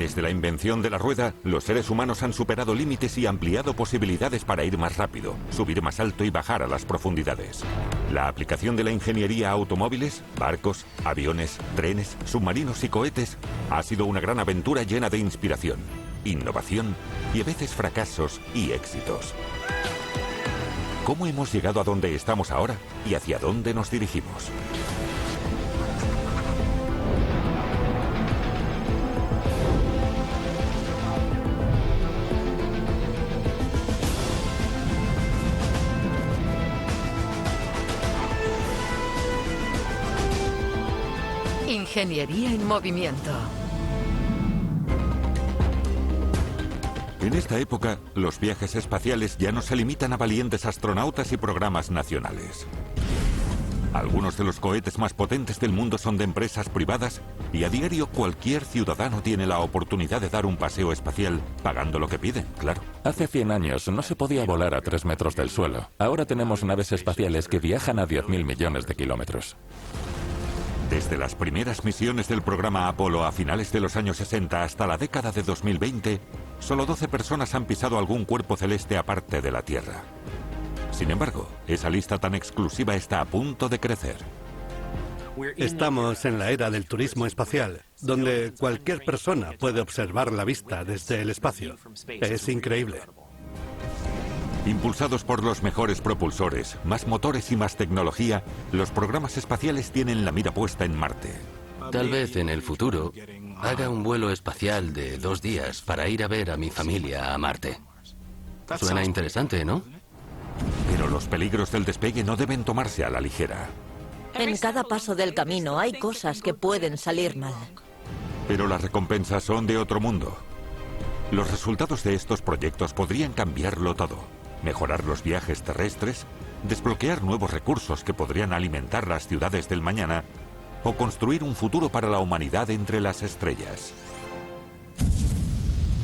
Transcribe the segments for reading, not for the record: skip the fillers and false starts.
Desde la invención de la rueda, los seres humanos han superado límites y ampliado posibilidades para ir más rápido, subir más alto y bajar a las profundidades. La aplicación de la ingeniería a automóviles, barcos, aviones, trenes, submarinos y cohetes ha sido una gran aventura llena de inspiración, innovación y a veces fracasos y éxitos. ¿Cómo hemos llegado a donde estamos ahora y hacia dónde nos dirigimos? Ingeniería en movimiento. En esta época, los viajes espaciales ya no se limitan a valientes astronautas y programas nacionales. Algunos de los cohetes más potentes del mundo son de empresas privadas y a diario cualquier ciudadano tiene la oportunidad de dar un paseo espacial pagando lo que piden, claro. Hace 100 años no se podía volar a 3 metros del suelo. Ahora tenemos naves espaciales que viajan a 10.000 millones de kilómetros. Desde las primeras misiones del programa Apolo a finales de los años 60 hasta la década de 2020, solo 12 personas han pisado algún cuerpo celeste aparte de la Tierra. Sin embargo, esa lista tan exclusiva está a punto de crecer. Estamos en la era del turismo espacial, donde cualquier persona puede observar la vista desde el espacio. Es increíble. Impulsados por los mejores propulsores, más motores y más tecnología, los programas espaciales tienen la mira puesta en Marte. Tal vez en el futuro haga un vuelo espacial de 2 días para ir a ver a mi familia a Marte. Suena interesante, ¿no? Pero los peligros del despegue no deben tomarse a la ligera. En cada paso del camino hay cosas que pueden salir mal. Pero las recompensas son de otro mundo. Los resultados de estos proyectos podrían cambiarlo todo. Mejorar los viajes terrestres, desbloquear nuevos recursos que podrían alimentar las ciudades del mañana o construir un futuro para la humanidad entre las estrellas.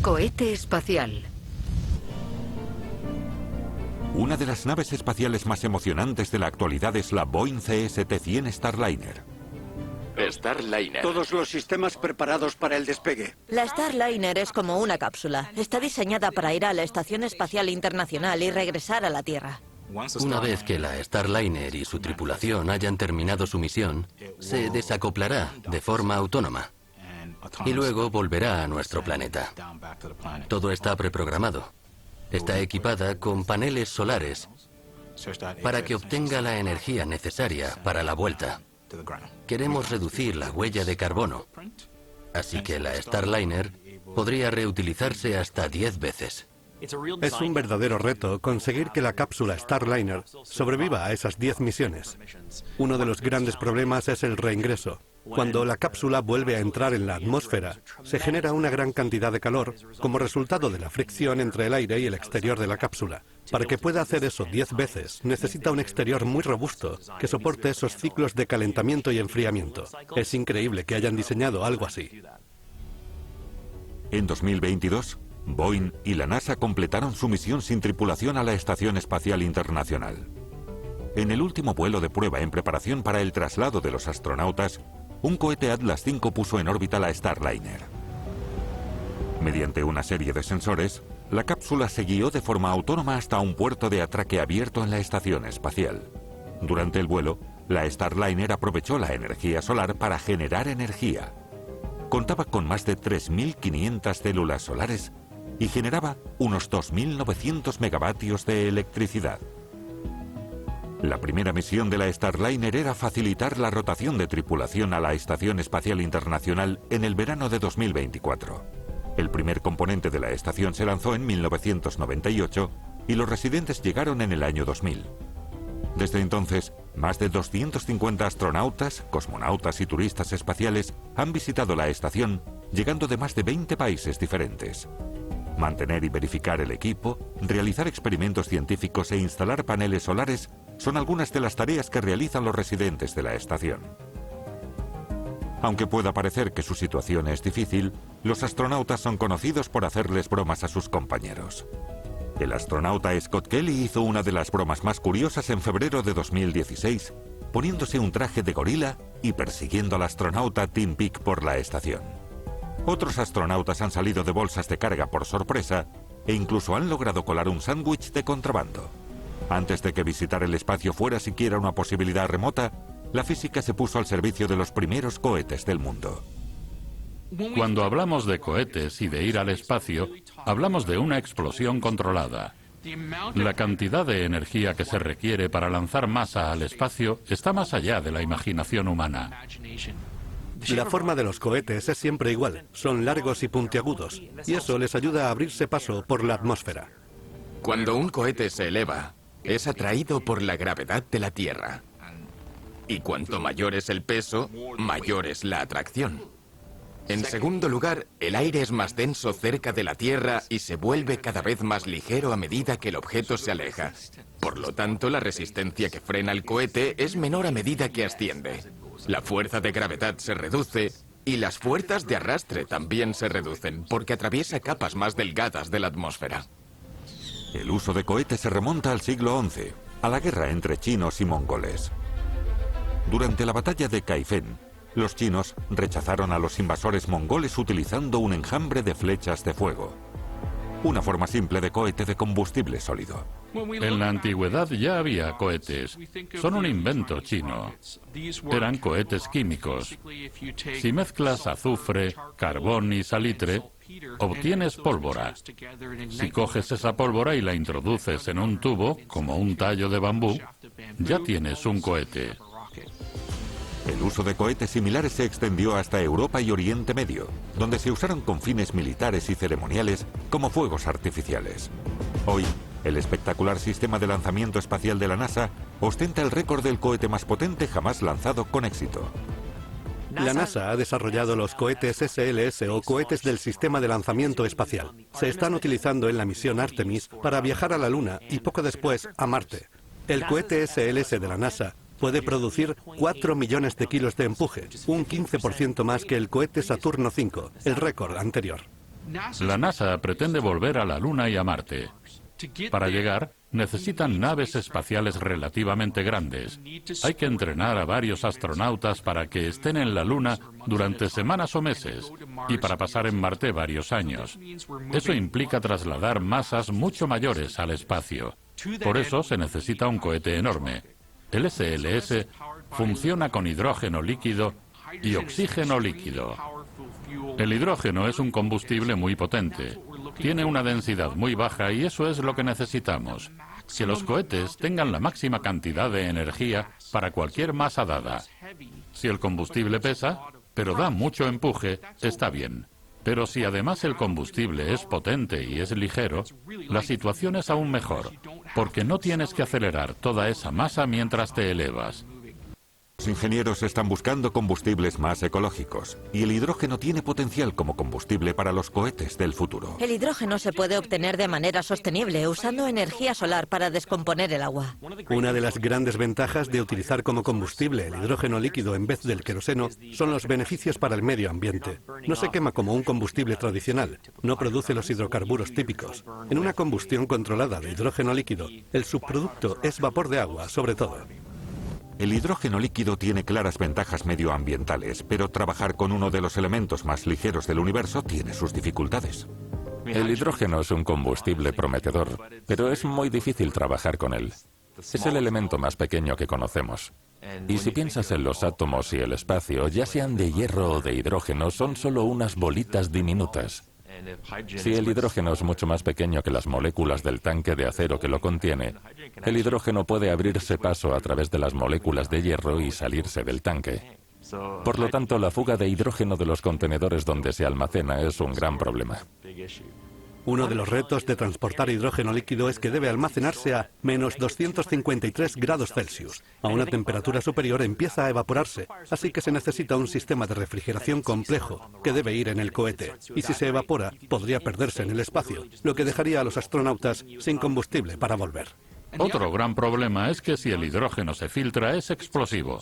Cohete espacial. Una de las naves espaciales más emocionantes de la actualidad es la Boeing CST-100 Starliner. Starliner. Todos los sistemas preparados para el despegue. La Starliner es como una cápsula. Está diseñada para ir a la Estación Espacial Internacional y regresar a la Tierra. Una vez que la Starliner y su tripulación hayan terminado su misión, se desacoplará de forma autónoma y luego volverá a nuestro planeta. Todo está preprogramado. Está equipada con paneles solares para que obtenga la energía necesaria para la vuelta. Queremos reducir la huella de carbono, así que la Starliner podría reutilizarse hasta 10 veces. Es un verdadero reto conseguir que la cápsula Starliner sobreviva a esas 10 misiones. Uno de los grandes problemas es el reingreso. Cuando la cápsula vuelve a entrar en la atmósfera, se genera una gran cantidad de calor como resultado de la fricción entre el aire y el exterior de la cápsula. Para que pueda hacer eso 10 veces, necesita un exterior muy robusto que soporte esos ciclos de calentamiento y enfriamiento. Es increíble que hayan diseñado algo así. En 2022, Boeing y la NASA completaron su misión sin tripulación a la Estación Espacial Internacional. En el último vuelo de prueba en preparación para el traslado de los astronautas, un cohete Atlas V puso en órbita la Starliner. Mediante una serie de sensores, la cápsula se guió de forma autónoma hasta un puerto de atraque abierto en la estación espacial. Durante el vuelo, la Starliner aprovechó la energía solar para generar energía. Contaba con más de 3.500 células solares y generaba unos 2.900 megavatios de electricidad. La primera misión de la Starliner era facilitar la rotación de tripulación a la Estación Espacial Internacional en el verano de 2024. El primer componente de la estación se lanzó en 1998 y los residentes llegaron en el año 2000. Desde entonces, más de 250 astronautas, cosmonautas y turistas espaciales han visitado la estación, llegando de más de 20 países diferentes. Mantener y verificar el equipo, realizar experimentos científicos e instalar paneles solares son algunas de las tareas que realizan los residentes de la estación. Aunque pueda parecer que su situación es difícil, los astronautas son conocidos por hacerles bromas a sus compañeros. El astronauta Scott Kelly hizo una de las bromas más curiosas en febrero de 2016, poniéndose un traje de gorila y persiguiendo al astronauta Tim Peake por la estación. Otros astronautas han salido de bolsas de carga por sorpresa e incluso han logrado colar un sándwich de contrabando. Antes de que visitar el espacio fuera siquiera una posibilidad remota, la física se puso al servicio de los primeros cohetes del mundo. Cuando hablamos de cohetes y de ir al espacio, hablamos de una explosión controlada. La cantidad de energía que se requiere para lanzar masa al espacio está más allá de la imaginación humana. La forma de los cohetes es siempre igual, son largos y puntiagudos, y eso les ayuda a abrirse paso por la atmósfera. Cuando un cohete se eleva, es atraído por la gravedad de la Tierra. Y cuanto mayor es el peso, mayor es la atracción. En segundo lugar, el aire es más denso cerca de la Tierra y se vuelve cada vez más ligero a medida que el objeto se aleja. Por lo tanto, la resistencia que frena el cohete es menor a medida que asciende. La fuerza de gravedad se reduce y las fuerzas de arrastre también se reducen porque atraviesa capas más delgadas de la atmósfera. El uso de cohetes se remonta al siglo XI, a la guerra entre chinos y mongoles. Durante la batalla de Kaifeng, los chinos rechazaron a los invasores mongoles utilizando un enjambre de flechas de fuego, una forma simple de cohete de combustible sólido. En la antigüedad ya había cohetes. Son un invento chino. Eran cohetes químicos. Si mezclas azufre, carbón y salitre, obtienes pólvora. Si coges esa pólvora y la introduces en un tubo, como un tallo de bambú, ya tienes un cohete. El uso de cohetes similares se extendió hasta Europa y Oriente Medio, donde se usaron con fines militares y ceremoniales como fuegos artificiales. Hoy, el espectacular sistema de lanzamiento espacial de la NASA ostenta el récord del cohete más potente jamás lanzado con éxito. La NASA ha desarrollado los cohetes SLS o cohetes del Sistema de Lanzamiento Espacial. Se están utilizando en la misión Artemis para viajar a la Luna y poco después a Marte. El cohete SLS de la NASA puede producir 4 millones de kilos de empuje, un 15% más que el cohete Saturno V, el récord anterior. La NASA pretende volver a la Luna y a Marte. Para llegar, necesitan naves espaciales relativamente grandes. Hay que entrenar a varios astronautas para que estén en la Luna durante semanas o meses y para pasar en Marte varios años. Eso implica trasladar masas mucho mayores al espacio. Por eso se necesita un cohete enorme. El SLS funciona con hidrógeno líquido y oxígeno líquido. El hidrógeno es un combustible muy potente. Tiene una densidad muy baja y eso es lo que necesitamos. Que los cohetes tengan la máxima cantidad de energía para cualquier masa dada. Si el combustible pesa, pero da mucho empuje, está bien. Pero si además el combustible es potente y es ligero, la situación es aún mejor, porque no tienes que acelerar toda esa masa mientras te elevas. Los ingenieros están buscando combustibles más ecológicos, y el hidrógeno tiene potencial como combustible para los cohetes del futuro. El hidrógeno se puede obtener de manera sostenible usando energía solar para descomponer el agua. Una de las grandes ventajas de utilizar como combustible el hidrógeno líquido en vez del queroseno son los beneficios para el medio ambiente. No se quema como un combustible tradicional, no produce los hidrocarburos típicos. En una combustión controlada de hidrógeno líquido, el subproducto es vapor de agua, sobre todo. El hidrógeno líquido tiene claras ventajas medioambientales, pero trabajar con uno de los elementos más ligeros del universo tiene sus dificultades. El hidrógeno es un combustible prometedor, pero es muy difícil trabajar con él. Es el elemento más pequeño que conocemos. Y si piensas en los átomos y el espacio, ya sean de hierro o de hidrógeno, son solo unas bolitas diminutas. Si el hidrógeno es mucho más pequeño que las moléculas del tanque de acero que lo contiene, el hidrógeno puede abrirse paso a través de las moléculas de hierro y salirse del tanque. Por lo tanto, la fuga de hidrógeno de los contenedores donde se almacena es un gran problema. Uno de los retos de transportar hidrógeno líquido es que debe almacenarse a menos 253 grados Celsius. A una temperatura superior empieza a evaporarse, así que se necesita un sistema de refrigeración complejo que debe ir en el cohete. Y si se evapora, podría perderse en el espacio, lo que dejaría a los astronautas sin combustible para volver. Otro gran problema es que si el hidrógeno se filtra es explosivo.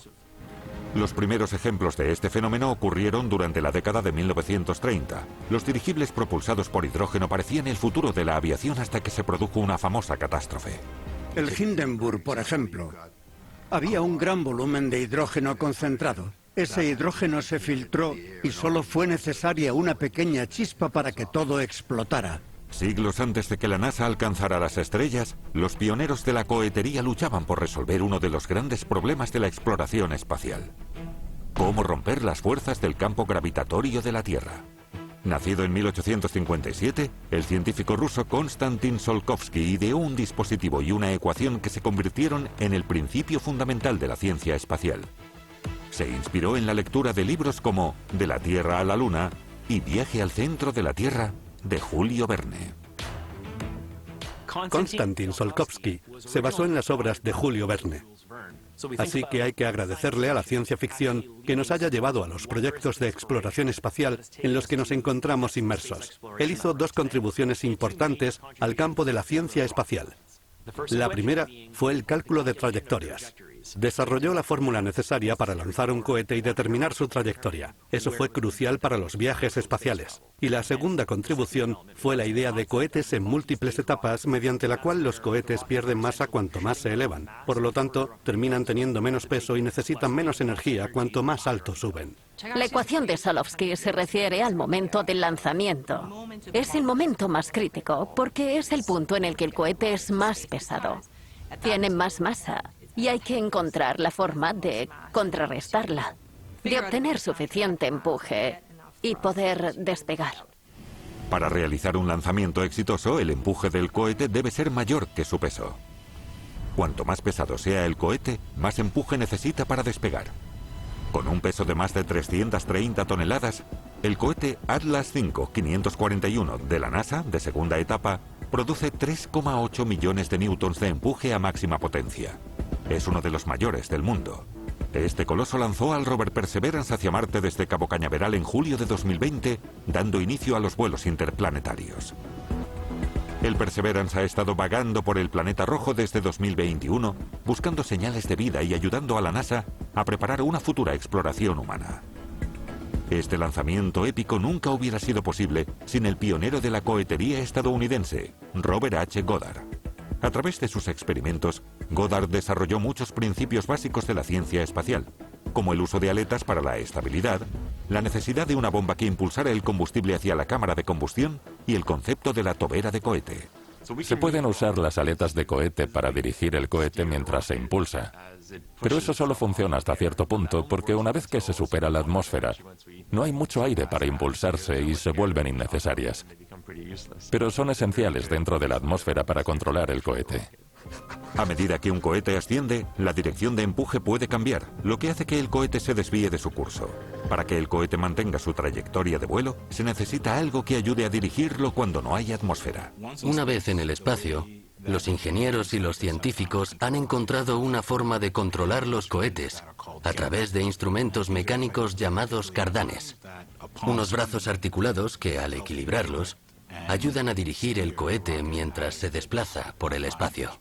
Los primeros ejemplos de este fenómeno ocurrieron durante la década de 1930. Los dirigibles propulsados por hidrógeno parecían el futuro de la aviación hasta que se produjo una famosa catástrofe. El Hindenburg, por ejemplo. Había un gran volumen de hidrógeno concentrado. Ese hidrógeno se filtró y solo fue necesaria una pequeña chispa para que todo explotara. Siglos antes de que la NASA alcanzara las estrellas, los pioneros de la cohetería luchaban por resolver uno de los grandes problemas de la exploración espacial: cómo romper las fuerzas del campo gravitatorio de la Tierra. Nacido en 1857, el científico ruso Konstantin Tsiolkovsky ideó un dispositivo y una ecuación que se convirtieron en el principio fundamental de la ciencia espacial. Se inspiró en la lectura de libros como De la Tierra a la Luna y Viaje al centro de la Tierra, de Julio Verne. Konstantin Tsiolkovsky se basó en las obras de Julio Verne. Así que hay que agradecerle a la ciencia ficción que nos haya llevado a los proyectos de exploración espacial en los que nos encontramos inmersos. Él hizo dos contribuciones importantes al campo de la ciencia espacial. La primera fue el cálculo de trayectorias. Desarrolló la fórmula necesaria para lanzar un cohete y determinar su trayectoria. Eso fue crucial para los viajes espaciales. Y la segunda contribución fue la idea de cohetes en múltiples etapas, mediante la cual los cohetes pierden masa cuanto más se elevan. Por lo tanto, terminan teniendo menos peso y necesitan menos energía cuanto más alto suben. La ecuación de Tsiolkovsky se refiere al momento del lanzamiento. Es el momento más crítico porque es el punto en el que el cohete es más pesado. Tiene más masa y hay que encontrar la forma de contrarrestarla, de obtener suficiente empuje y poder despegar. Para realizar un lanzamiento exitoso, el empuje del cohete debe ser mayor que su peso. Cuanto más pesado sea el cohete, más empuje necesita para despegar. Con un peso de más de 330 toneladas, el cohete Atlas V 541 de la NASA, de segunda etapa, produce 3,8 millones de newtons de empuje a máxima potencia. Es uno de los mayores del mundo. Este coloso lanzó al rover Perseverance hacia Marte desde Cabo Cañaveral en julio de 2020, dando inicio a los vuelos interplanetarios. El Perseverance ha estado vagando por el planeta rojo desde 2021, buscando señales de vida y ayudando a la NASA a preparar una futura exploración humana. Este lanzamiento épico nunca hubiera sido posible sin el pionero de la cohetería estadounidense, Robert H. Goddard. A través de sus experimentos, Goddard desarrolló muchos principios básicos de la ciencia espacial, como el uso de aletas para la estabilidad, la necesidad de una bomba que impulsara el combustible hacia la cámara de combustión y el concepto de la tobera de cohete. Se pueden usar las aletas de cohete para dirigir el cohete mientras se impulsa. Pero eso solo funciona hasta cierto punto porque una vez que se supera la atmósfera, no hay mucho aire para impulsarse y se vuelven innecesarias. Pero son esenciales dentro de la atmósfera para controlar el cohete. A medida que un cohete asciende, la dirección de empuje puede cambiar, lo que hace que el cohete se desvíe de su curso. Para que el cohete mantenga su trayectoria de vuelo, se necesita algo que ayude a dirigirlo cuando no hay atmósfera. Una vez en el espacio, los ingenieros y los científicos han encontrado una forma de controlar los cohetes a través de instrumentos mecánicos llamados cardanes. Unos brazos articulados que, al equilibrarlos, ayudan a dirigir el cohete mientras se desplaza por el espacio.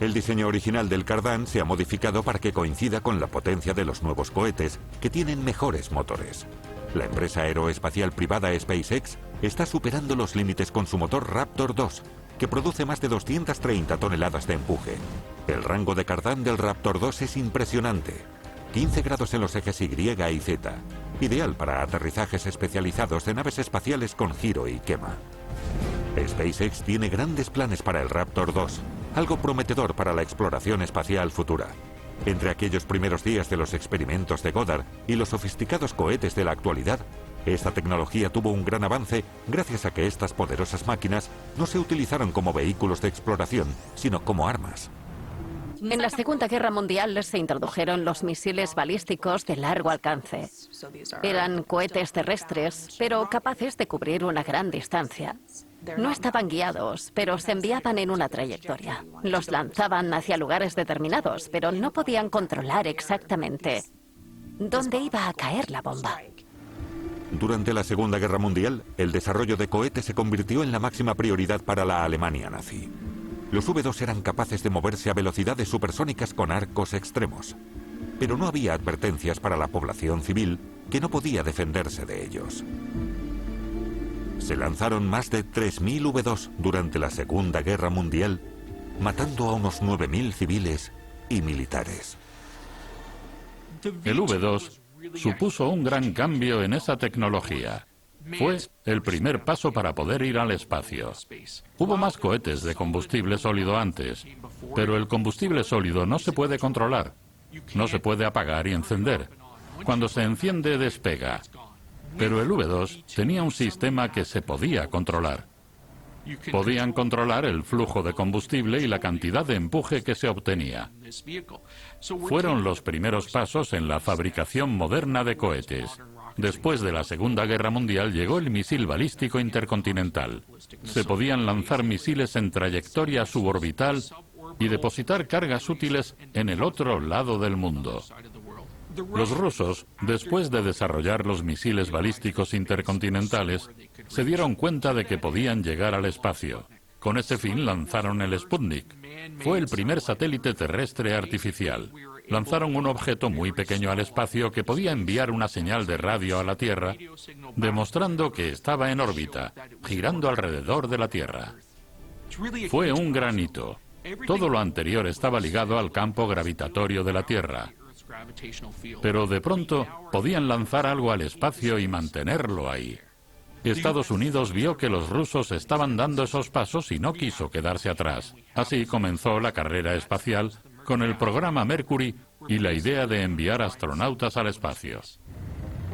El diseño original del cardán se ha modificado para que coincida con la potencia de los nuevos cohetes, que tienen mejores motores. La empresa aeroespacial privada SpaceX está superando los límites con su motor Raptor 2, que produce más de 230 toneladas de empuje. El rango de cardán del Raptor 2 es impresionante. 15 grados en los ejes Y y Z, ideal para aterrizajes especializados de naves espaciales con giro y quema. SpaceX tiene grandes planes para el Raptor 2, algo prometedor para la exploración espacial futura. Entre aquellos primeros días de los experimentos de Goddard y los sofisticados cohetes de la actualidad, esta tecnología tuvo un gran avance gracias a que estas poderosas máquinas no se utilizaron como vehículos de exploración, sino como armas. En la Segunda Guerra Mundial se introdujeron los misiles balísticos de largo alcance. Eran cohetes terrestres, pero capaces de cubrir una gran distancia. No estaban guiados, pero se enviaban en una trayectoria. Los lanzaban hacia lugares determinados, pero no podían controlar exactamente dónde iba a caer la bomba. Durante la Segunda Guerra Mundial, el desarrollo de cohetes se convirtió en la máxima prioridad para la Alemania nazi. Los V2 eran capaces de moverse a velocidades supersónicas con arcos extremos, pero no había advertencias para la población civil que no podía defenderse de ellos. Se lanzaron más de 3.000 V2 durante la Segunda Guerra Mundial, matando a unos 9.000 civiles y militares. El V2 supuso un gran cambio en esa tecnología. Fue el primer paso para poder ir al espacio. Hubo más cohetes de combustible sólido antes, pero el combustible sólido no se puede controlar. No se puede apagar y encender. Cuando se enciende, despega. Pero el V2 tenía un sistema que se podía controlar. Podían controlar el flujo de combustible y la cantidad de empuje que se obtenía. Fueron los primeros pasos en la fabricación moderna de cohetes. Después de la Segunda Guerra Mundial llegó el misil balístico intercontinental. Se podían lanzar misiles en trayectoria suborbital y depositar cargas útiles en el otro lado del mundo. Los rusos, después de desarrollar los misiles balísticos intercontinentales, se dieron cuenta de que podían llegar al espacio. Con ese fin lanzaron el Sputnik. Fue el primer satélite terrestre artificial. Lanzaron un objeto muy pequeño al espacio que podía enviar una señal de radio a la Tierra, demostrando que estaba en órbita, girando alrededor de la Tierra. Fue un gran hito. Todo lo anterior estaba ligado al campo gravitatorio de la Tierra. Pero de pronto podían lanzar algo al espacio y mantenerlo ahí. Estados Unidos vio que los rusos estaban dando esos pasos y no quiso quedarse atrás. Así comenzó la carrera espacial con el programa Mercury y la idea de enviar astronautas al espacio.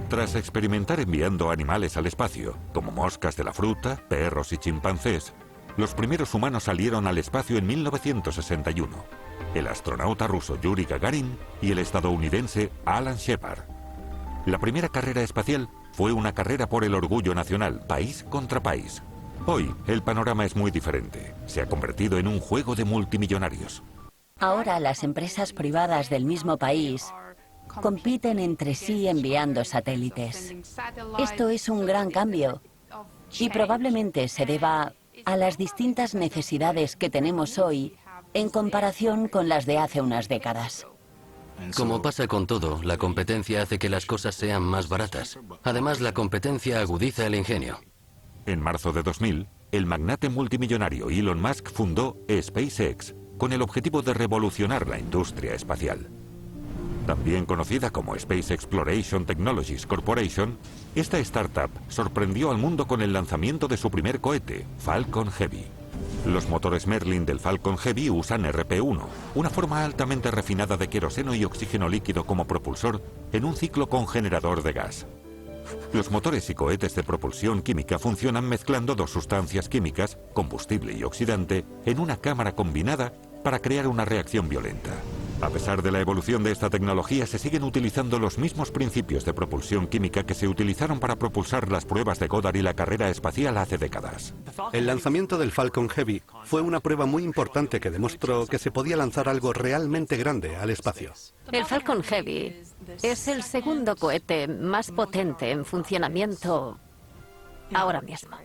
Tras experimentar enviando animales al espacio, como moscas de la fruta, perros y chimpancés, los primeros humanos salieron al espacio en 1961. El astronauta ruso Yuri Gagarin y el estadounidense Alan Shepard. La primera carrera espacial fue una carrera por el orgullo nacional, país contra país. Hoy, el panorama es muy diferente. Se ha convertido en un juego de multimillonarios. Ahora las empresas privadas del mismo país compiten entre sí enviando satélites. Esto es un gran cambio y probablemente se deba a las distintas necesidades que tenemos hoy en comparación con las de hace unas décadas. Como pasa con todo, la competencia hace que las cosas sean más baratas. Además, la competencia agudiza el ingenio. En marzo de 2000, el magnate multimillonario Elon Musk fundó SpaceX con el objetivo de revolucionar la industria espacial. También conocida como Space Exploration Technologies Corporation, esta startup sorprendió al mundo con el lanzamiento de su primer cohete, Falcon Heavy. Los motores Merlin del Falcon Heavy usan RP-1, una forma altamente refinada de queroseno y oxígeno líquido como propulsor en un ciclo con generador de gas. Los motores y cohetes de propulsión química funcionan mezclando dos sustancias químicas, combustible y oxidante, en una cámara combinada para crear una reacción violenta. A pesar de la evolución de esta tecnología, se siguen utilizando los mismos principios de propulsión química que se utilizaron para propulsar las pruebas de Goddard y la carrera espacial hace décadas. El lanzamiento del Falcon Heavy fue una prueba muy importante que demostró que se podía lanzar algo realmente grande al espacio. El Falcon Heavy es el segundo cohete más potente en funcionamiento ahora mismo,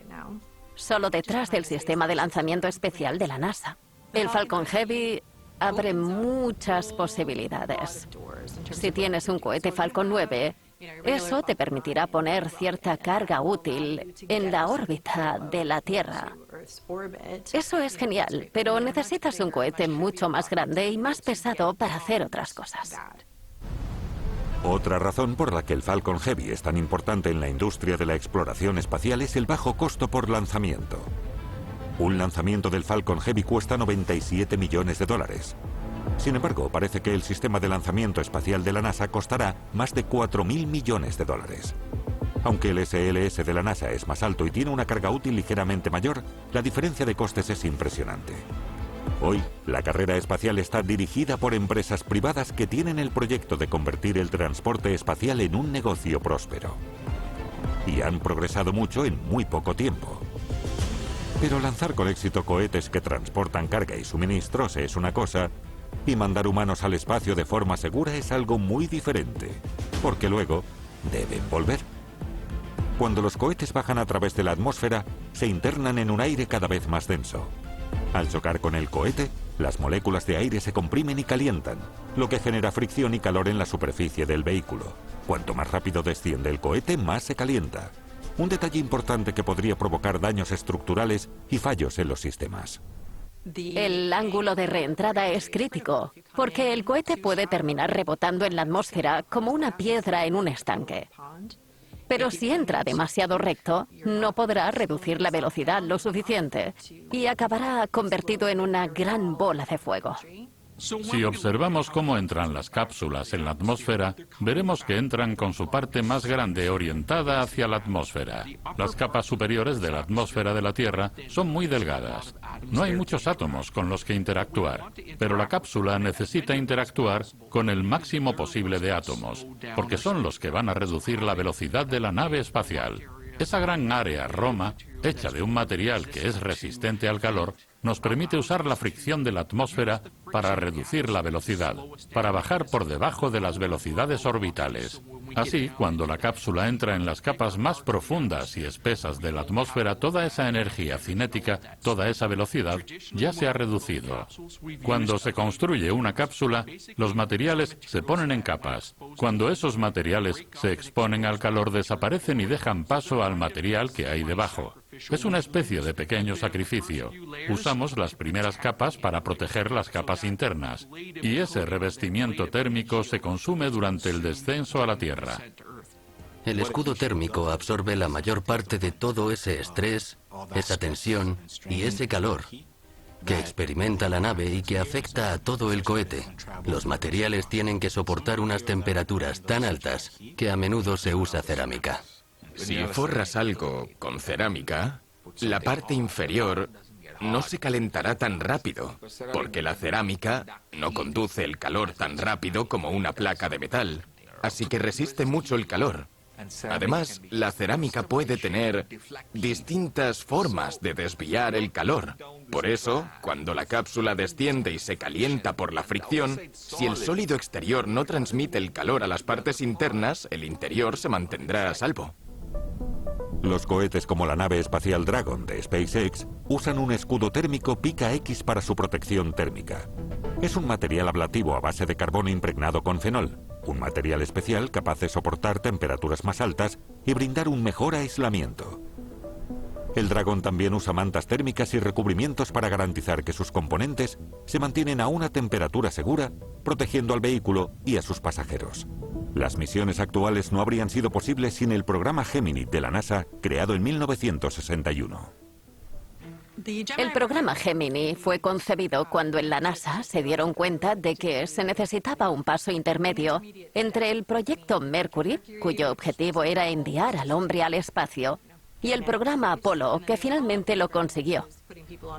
solo detrás del sistema de lanzamiento especial de la NASA. El Falcon Heavy abre muchas posibilidades. Si tienes un cohete Falcon 9, eso te permitirá poner cierta carga útil en la órbita de la Tierra. Eso es genial, pero necesitas un cohete mucho más grande y más pesado para hacer otras cosas. Otra razón por la que el Falcon Heavy es tan importante en la industria de la exploración espacial es el bajo costo por lanzamiento. Un lanzamiento del Falcon Heavy cuesta 97 millones de dólares. Sin embargo, parece que el sistema de lanzamiento espacial de la NASA costará más de 4.000 millones de dólares. Aunque el SLS de la NASA es más alto y tiene una carga útil ligeramente mayor, la diferencia de costes es impresionante. Hoy, la carrera espacial está dirigida por empresas privadas que tienen el proyecto de convertir el transporte espacial en un negocio próspero. Y han progresado mucho en muy poco tiempo. Pero lanzar con éxito cohetes que transportan carga y suministros es una cosa, y mandar humanos al espacio de forma segura es algo muy diferente, porque luego deben volver. Cuando los cohetes bajan a través de la atmósfera, se internan en un aire cada vez más denso. Al chocar con el cohete, las moléculas de aire se comprimen y calientan, lo que genera fricción y calor en la superficie del vehículo. Cuanto más rápido desciende el cohete, más se calienta. Un detalle importante que podría provocar daños estructurales y fallos en los sistemas. El ángulo de reentrada es crítico, porque el cohete puede terminar rebotando en la atmósfera como una piedra en un estanque. Pero si entra demasiado recto, no podrá reducir la velocidad lo suficiente y acabará convertido en una gran bola de fuego. Si observamos cómo entran las cápsulas en la atmósfera, veremos que entran con su parte más grande orientada hacia la atmósfera. Las capas superiores de la atmósfera de la Tierra son muy delgadas. No hay muchos átomos con los que interactuar, pero la cápsula necesita interactuar con el máximo posible de átomos, porque son los que van a reducir la velocidad de la nave espacial. Esa gran área Roma, hecha de un material que es resistente al calor, nos permite usar la fricción de la atmósfera para reducir la velocidad, para bajar por debajo de las velocidades orbitales. Así, cuando la cápsula entra en las capas más profundas y espesas de la atmósfera, toda esa energía cinética, toda esa velocidad, ya se ha reducido. Cuando se construye una cápsula, los materiales se ponen en capas. Cuando esos materiales se exponen al calor, desaparecen y dejan paso al material que hay debajo. Es una especie de pequeño sacrificio. Usamos las primeras capas para proteger las capas internas, y ese revestimiento térmico se consume durante el descenso a la Tierra. El escudo térmico absorbe la mayor parte de todo ese estrés, esa tensión y ese calor que experimenta la nave y que afecta a todo el cohete. Los materiales tienen que soportar unas temperaturas tan altas que a menudo se usa cerámica. Si forras algo con cerámica, la parte inferior no se calentará tan rápido, porque la cerámica no conduce el calor tan rápido como una placa de metal, así que resiste mucho el calor. Además, la cerámica puede tener distintas formas de desviar el calor. Por eso, cuando la cápsula desciende y se calienta por la fricción, si el sólido exterior no transmite el calor a las partes internas, el interior se mantendrá a salvo. Los cohetes como la nave espacial Dragon de SpaceX usan un escudo térmico Pica-X para su protección térmica. Es un material ablativo a base de carbono impregnado con fenol, un material especial capaz de soportar temperaturas más altas y brindar un mejor aislamiento. El Dragon también usa mantas térmicas y recubrimientos para garantizar que sus componentes se mantienen a una temperatura segura, protegiendo al vehículo y a sus pasajeros. Las misiones actuales no habrían sido posibles sin el programa Gemini de la NASA, creado en 1961. El programa Gemini fue concebido cuando en la NASA se dieron cuenta de que se necesitaba un paso intermedio entre el proyecto Mercury, cuyo objetivo era enviar al hombre al espacio, y el programa Apolo, que finalmente lo consiguió.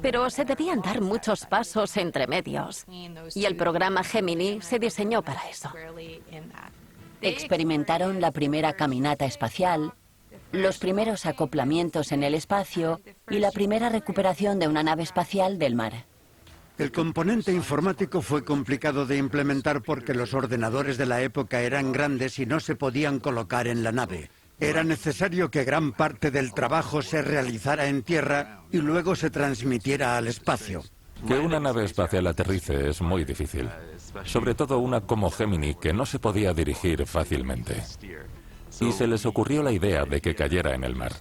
Pero se debían dar muchos pasos entre medios, y el programa Gemini se diseñó para eso. Experimentaron la primera caminata espacial, los primeros acoplamientos en el espacio y la primera recuperación de una nave espacial del mar. El componente informático fue complicado de implementar porque los ordenadores de la época eran grandes y no se podían colocar en la nave. Era necesario que gran parte del trabajo se realizara en tierra y luego se transmitiera al espacio. Que una nave espacial aterrice es muy difícil, sobre todo una como Gemini que no se podía dirigir fácilmente. Y se les ocurrió la idea de que cayera en el mar.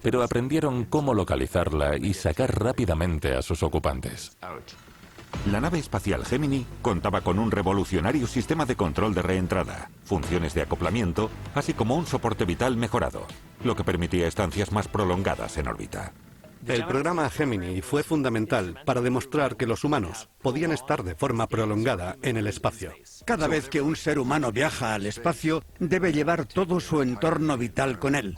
Pero aprendieron cómo localizarla y sacar rápidamente a sus ocupantes. La nave espacial Gemini contaba con un revolucionario sistema de control de reentrada, funciones de acoplamiento, así como un soporte vital mejorado, lo que permitía estancias más prolongadas en órbita. El programa Gemini fue fundamental para demostrar que los humanos podían estar de forma prolongada en el espacio. Cada vez que un ser humano viaja al espacio, debe llevar todo su entorno vital con él.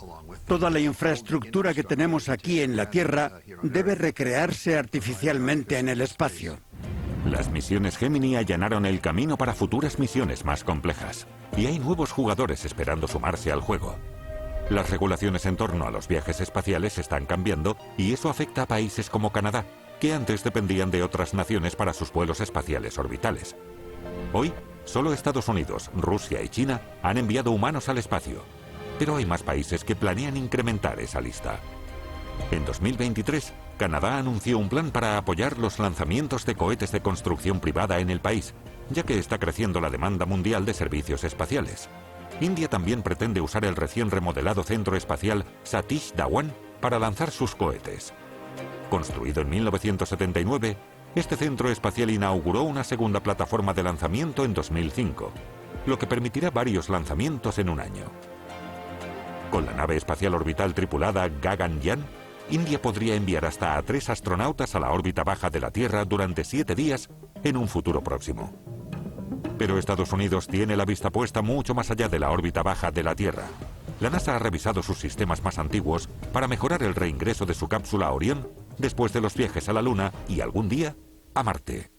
Toda la infraestructura que tenemos aquí en la Tierra debe recrearse artificialmente en el espacio. Las misiones Gemini allanaron el camino para futuras misiones más complejas, y hay nuevos jugadores esperando sumarse al juego. Las regulaciones en torno a los viajes espaciales están cambiando y eso afecta a países como Canadá, que antes dependían de otras naciones para sus vuelos espaciales orbitales. Hoy, solo Estados Unidos, Rusia y China han enviado humanos al espacio, pero hay más países que planean incrementar esa lista. En 2023, Canadá anunció un plan para apoyar los lanzamientos de cohetes de construcción privada en el país, ya que está creciendo la demanda mundial de servicios espaciales. India también pretende usar el recién remodelado centro espacial Satish Dhawan para lanzar sus cohetes. Construido en 1979, este centro espacial inauguró una segunda plataforma de lanzamiento en 2005, lo que permitirá varios lanzamientos en un año. Con la nave espacial orbital tripulada Gaganyaan, India podría enviar hasta a 3 astronautas a la órbita baja de la Tierra durante 7 días en un futuro próximo. Pero Estados Unidos tiene la vista puesta mucho más allá de la órbita baja de la Tierra. La NASA ha revisado sus sistemas más antiguos para mejorar el reingreso de su cápsula Orión después de los viajes a la Luna y algún día a Marte.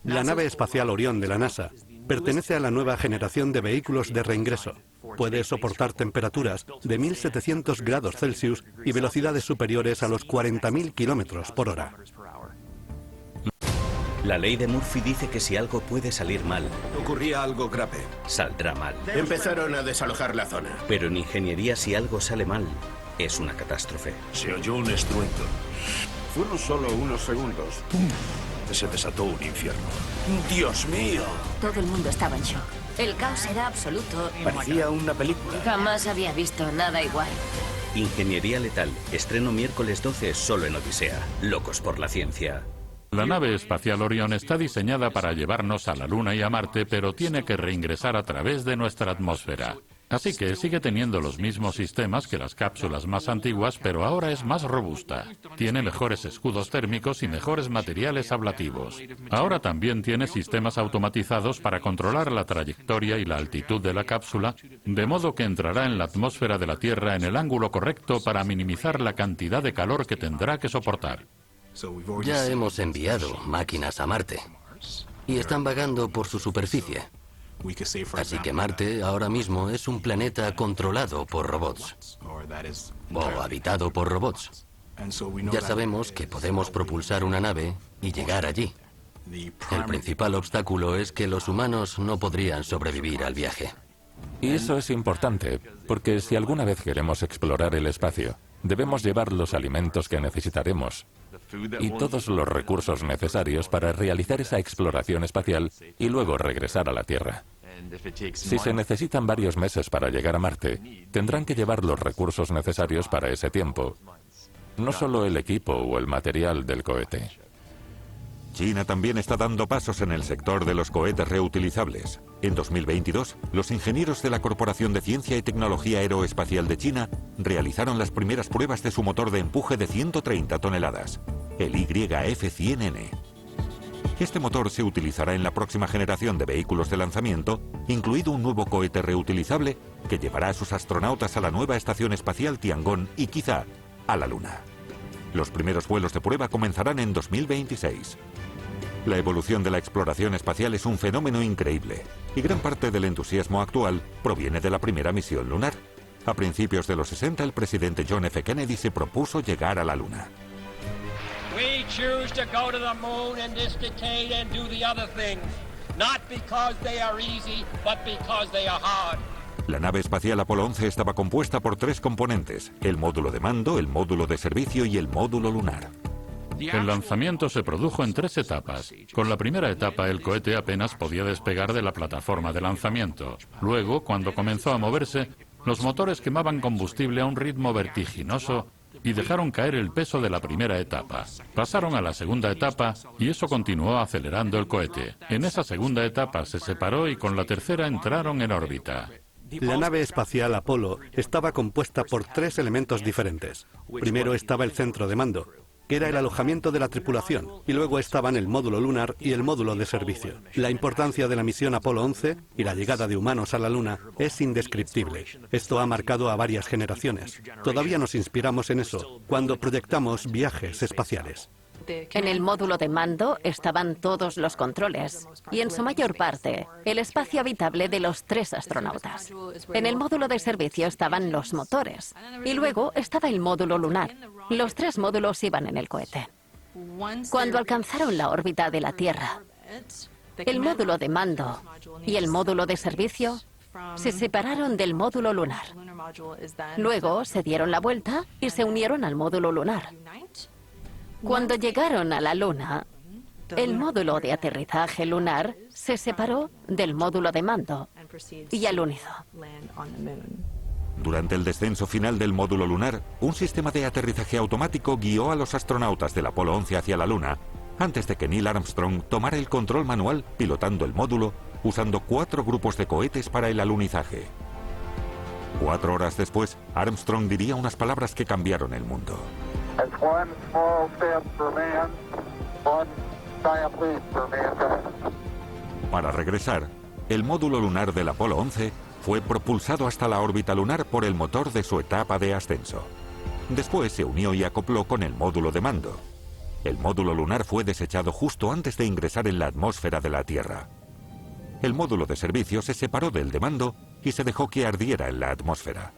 La nave espacial Orión de la NASA pertenece a la nueva generación de vehículos de reingreso. Puede soportar temperaturas de 1700 grados Celsius y velocidades superiores a los 40.000 kilómetros por hora. La ley de Murphy dice que si algo puede salir mal, ocurría algo grave. Saldrá mal. Empezaron a desalojar la zona. Pero en ingeniería, si algo sale mal, es una catástrofe. Se oyó un estruendo. Fueron solo unos segundos. ¡Pum! Se desató un infierno. ¡Dios mío! Todo el mundo estaba en shock. El caos era absoluto. Parecía una película. Jamás había visto nada igual. Ingeniería letal. Estreno miércoles 12 solo en Odisea. Locos por la ciencia. La nave espacial Orión está diseñada para llevarnos a la Luna y a Marte, pero tiene que reingresar a través de nuestra atmósfera. Así que sigue teniendo los mismos sistemas que las cápsulas más antiguas, pero ahora es más robusta. Tiene mejores escudos térmicos y mejores materiales ablativos. Ahora también tiene sistemas automatizados para controlar la trayectoria y la altitud de la cápsula, de modo que entrará en la atmósfera de la Tierra en el ángulo correcto para minimizar la cantidad de calor que tendrá que soportar. Ya hemos enviado máquinas a Marte y están vagando por su superficie. Así que Marte ahora mismo es un planeta controlado por robots o habitado por robots. Ya sabemos que podemos propulsar una nave y llegar allí. El principal obstáculo es que los humanos no podrían sobrevivir al viaje. Y eso es importante, porque si alguna vez queremos explorar el espacio, debemos llevar los alimentos que necesitaremos y todos los recursos necesarios para realizar esa exploración espacial y luego regresar a la Tierra. Si se necesitan varios meses para llegar a Marte, tendrán que llevar los recursos necesarios para ese tiempo, no solo el equipo o el material del cohete. China también está dando pasos en el sector de los cohetes reutilizables. En 2022, los ingenieros de la Corporación de Ciencia y Tecnología Aeroespacial de China realizaron las primeras pruebas de su motor de empuje de 130 toneladas, el YF-100N. Este motor se utilizará en la próxima generación de vehículos de lanzamiento, incluido un nuevo cohete reutilizable que llevará a sus astronautas a la nueva estación espacial Tiangong y quizá a la Luna. Los primeros vuelos de prueba comenzarán en 2026. La evolución de la exploración espacial es un fenómeno increíble, y gran parte del entusiasmo actual proviene de la primera misión lunar. A principios de los 60, el presidente John F. Kennedy se propuso llegar a la Luna. We choose to go to the moon in this decade and do the other things, not because they are easy, but because they are hard. La nave espacial Apolo 11 estaba compuesta por 3 componentes: el módulo de mando, el módulo de servicio y el módulo lunar. El lanzamiento se produjo en 3 etapas. Con la primera etapa, el cohete apenas podía despegar de la plataforma de lanzamiento. Luego, cuando comenzó a moverse, los motores quemaban combustible a un ritmo vertiginoso y dejaron caer el peso de la primera etapa. Pasaron a la segunda etapa y eso continuó acelerando el cohete. En esa segunda etapa se separó y con la tercera entraron en órbita. La nave espacial Apolo estaba compuesta por 3 elementos diferentes. Primero estaba el centro de mando, que era el alojamiento de la tripulación, y luego estaban el módulo lunar y el módulo de servicio. La importancia de la misión Apolo 11 y la llegada de humanos a la Luna es indescriptible. Esto ha marcado a varias generaciones. Todavía nos inspiramos en eso cuando proyectamos viajes espaciales. En el módulo de mando estaban todos los controles y en su mayor parte el espacio habitable de los 3 astronautas. En el módulo de servicio estaban los motores y luego estaba el módulo lunar. Los 3 módulos iban en el cohete. Cuando alcanzaron la órbita de la Tierra, el módulo de mando y el módulo de servicio se separaron del módulo lunar. Luego se dieron la vuelta y se unieron al módulo lunar. Cuando llegaron a la Luna, el módulo de aterrizaje lunar se separó del módulo de mando y al unísono. Durante el descenso final del módulo lunar, un sistema de aterrizaje automático guió a los astronautas del Apolo 11 hacia la Luna, antes de que Neil Armstrong tomara el control manual pilotando el módulo, usando 4 grupos de cohetes para el alunizaje. 4 horas después, Armstrong diría unas palabras que cambiaron el mundo. Para regresar, el módulo lunar del Apolo 11 fue propulsado hasta la órbita lunar por el motor de su etapa de ascenso. Después se unió y acopló con el módulo de mando. El módulo lunar fue desechado justo antes de ingresar en la atmósfera de la Tierra. El módulo de servicio se separó del de mando y se dejó que ardiera en la atmósfera.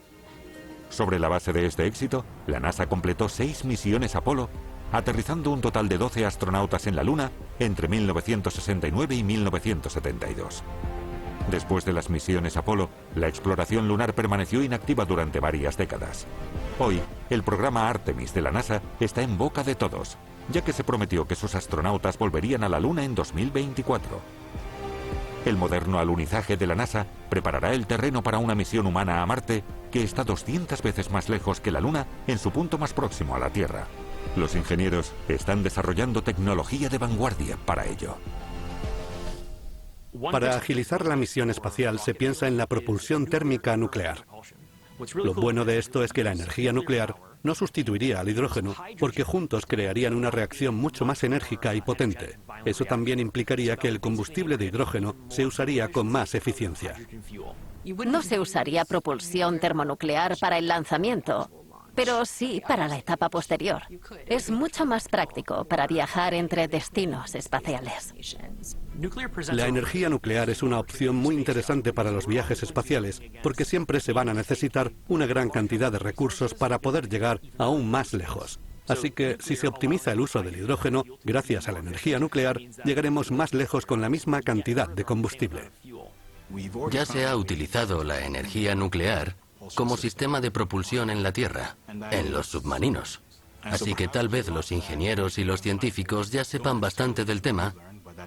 Sobre la base de este éxito, la NASA completó 6 misiones Apolo, aterrizando un total de 12 astronautas en la Luna entre 1969 y 1972. Después de las misiones Apolo, la exploración lunar permaneció inactiva durante varias décadas. Hoy, el programa Artemis de la NASA está en boca de todos, ya que se prometió que sus astronautas volverían a la Luna en 2024. El moderno alunizaje de la NASA preparará el terreno para una misión humana a Marte que está 200 veces más lejos que la Luna en su punto más próximo a la Tierra. Los ingenieros están desarrollando tecnología de vanguardia para ello. Para agilizar la misión espacial se piensa en la propulsión térmica nuclear. Lo bueno de esto es que la energía nuclear no sustituiría al hidrógeno, porque juntos crearían una reacción mucho más enérgica y potente. Eso también implicaría que el combustible de hidrógeno se usaría con más eficiencia. No se usaría propulsión termonuclear para el lanzamiento, pero sí para la etapa posterior. Es mucho más práctico para viajar entre destinos espaciales. La energía nuclear es una opción muy interesante para los viajes espaciales, porque siempre se van a necesitar una gran cantidad de recursos para poder llegar aún más lejos. Así que, si se optimiza el uso del hidrógeno, gracias a la energía nuclear, llegaremos más lejos con la misma cantidad de combustible. Ya se ha utilizado la energía nuclear como sistema de propulsión en la Tierra, en los submarinos. Así que tal vez los ingenieros y los científicos ya sepan bastante del tema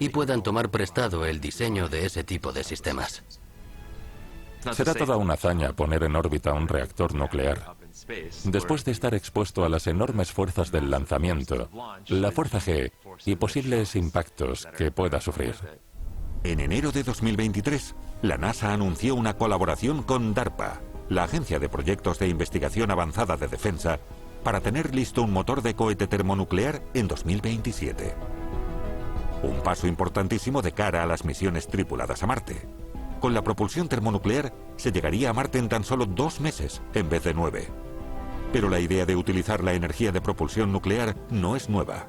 y puedan tomar prestado el diseño de ese tipo de sistemas. Será toda una hazaña poner en órbita un reactor nuclear. Después de estar expuesto a las enormes fuerzas del lanzamiento, la fuerza G y posibles impactos que pueda sufrir. En enero de 2023, la NASA anunció una colaboración con DARPA, la Agencia de Proyectos de Investigación Avanzada de Defensa, para tener listo un motor de cohete termonuclear en 2027. Un paso importantísimo de cara a las misiones tripuladas a Marte. Con la propulsión termonuclear se llegaría a Marte en tan solo 2 meses, en vez de 9. Pero la idea de utilizar la energía de propulsión nuclear no es nueva.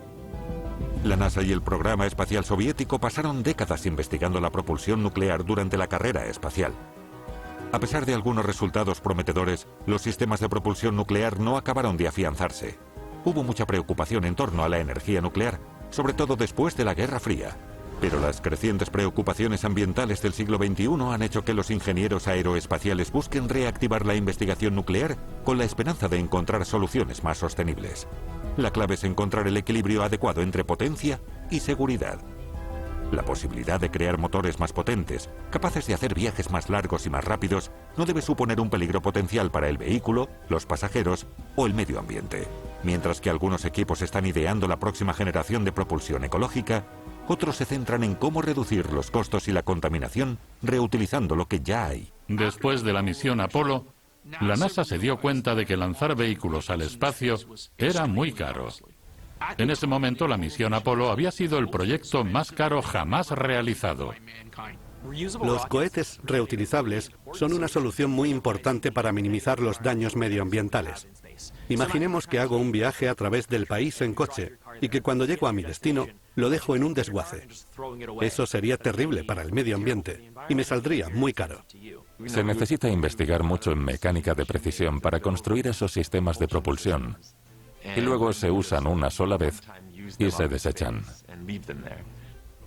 La NASA y el programa espacial soviético pasaron décadas investigando la propulsión nuclear durante la carrera espacial. A pesar de algunos resultados prometedores, los sistemas de propulsión nuclear no acabaron de afianzarse. Hubo mucha preocupación en torno a la energía nuclear, sobre todo después de la Guerra Fría. Pero las crecientes preocupaciones ambientales del siglo XXI han hecho que los ingenieros aeroespaciales busquen reactivar la investigación nuclear con la esperanza de encontrar soluciones más sostenibles. La clave es encontrar el equilibrio adecuado entre potencia y seguridad. La posibilidad de crear motores más potentes, capaces de hacer viajes más largos y más rápidos, no debe suponer un peligro potencial para el vehículo, los pasajeros o el medio ambiente. Mientras que algunos equipos están ideando la próxima generación de propulsión ecológica, otros se centran en cómo reducir los costos y la contaminación reutilizando lo que ya hay. Después de la misión Apolo, la NASA se dio cuenta de que lanzar vehículos al espacio era muy caro. En ese momento, la misión Apolo había sido el proyecto más caro jamás realizado. Los cohetes reutilizables son una solución muy importante para minimizar los daños medioambientales. Imaginemos que hago un viaje a través del país en coche y que cuando llego a mi destino lo dejo en un desguace. Eso sería terrible para el medio ambiente y me saldría muy caro. Se necesita investigar mucho en mecánica de precisión para construir esos sistemas de propulsión. Y luego se usan una sola vez y se desechan.